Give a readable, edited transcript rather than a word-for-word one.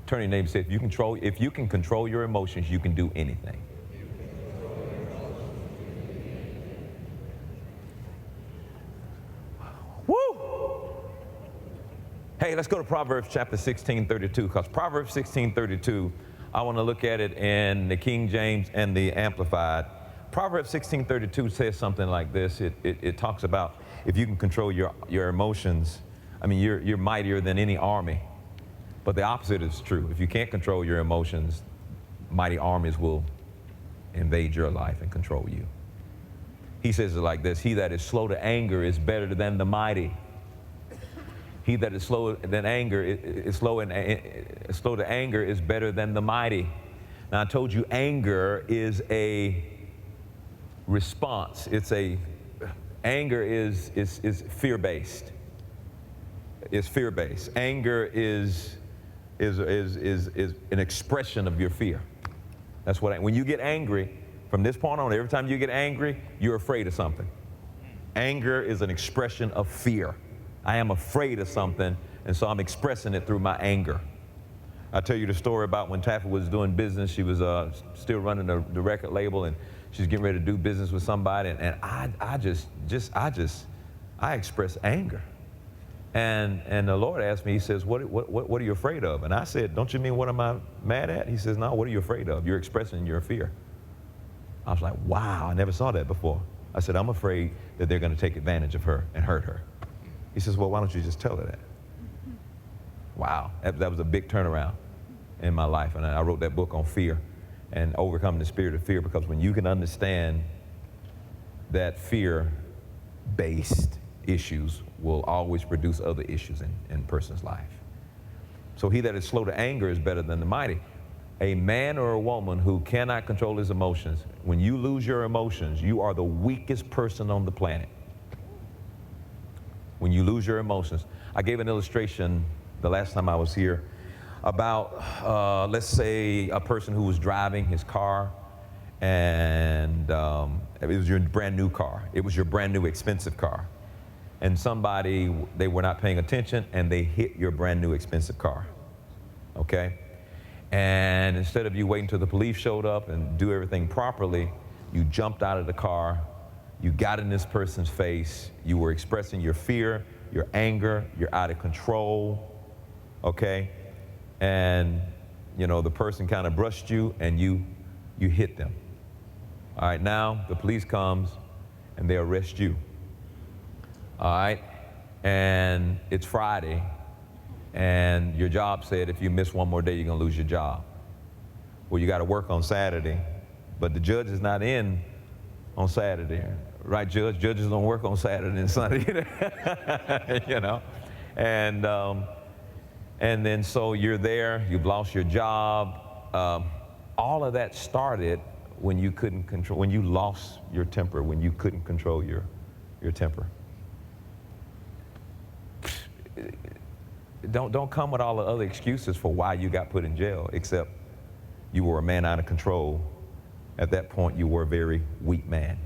Turn to your neighbor and say, if you can control your emotions, you can do anything. Woo! Hey, let's go to Proverbs chapter 16:32, because Proverbs 16:32, I want to look at it in the King James and the Amplified. Proverbs 16:32 says something like this. It talks about if you can control your emotions, I mean, you're mightier than any army. But the opposite is true. If you can't control your emotions, mighty armies will invade your life and control you. He says it like this: he that is slow to anger is better than the mighty. He that is slow to anger is better than the mighty. Now, I told you anger is a response. Anger is fear-based. It's fear-based. Anger is an expression of your fear. That's what. When you get angry, from this point on, every time you get angry, you're afraid of something. Anger is an expression of fear. I am afraid of something, and so I'm expressing it through my anger. I'll tell you the story about when Taffy was doing business. She was still running the record label, and she's getting ready to do business with somebody, and I express anger. And the Lord asked me, he says, what are you afraid of? And I said, don't you mean what am I mad at? He says, no, what are you afraid of? You're expressing your fear. I was like, wow, I never saw that before. I said, I'm afraid that they're going to take advantage of her and hurt her. He says, well, why don't you just tell her that? Wow, that was a big turnaround in my life. And I wrote that book on fear and overcoming the spirit of fear, because when you can understand that fear-based issues will always produce other issues in a person's life. So he that is slow to anger is better than the mighty. A man or a woman who cannot control his emotions, when you lose your emotions, you are the weakest person on the planet. When you lose your emotions. I gave an illustration the last time I was here about, let's say, a person who was driving his car, and it was your brand new car. It was your brand new expensive car. And somebody, they were not paying attention, and they hit your brand new expensive car, okay? And instead of you waiting till the police showed up and do everything properly, you jumped out of the car, you got in this person's face, you were expressing your fear, your anger, you're out of control, okay? And, you know, the person kind of brushed you, and you hit them. All right, now the police comes, and they arrest you. All right, and it's Friday, and your job said if you miss one more day, you're gonna lose your job. Well, you gotta work on Saturday, but the judge is not in on Saturday, right, Judge? Judges don't work on Saturday and Sunday, you know? And then so you're there, you've lost your job. All of that started when you couldn't control, when you lost your temper, when you couldn't control your temper. Don't come with all the other excuses for why you got put in jail, except you were a man out of control. At that point, you were a very weak man.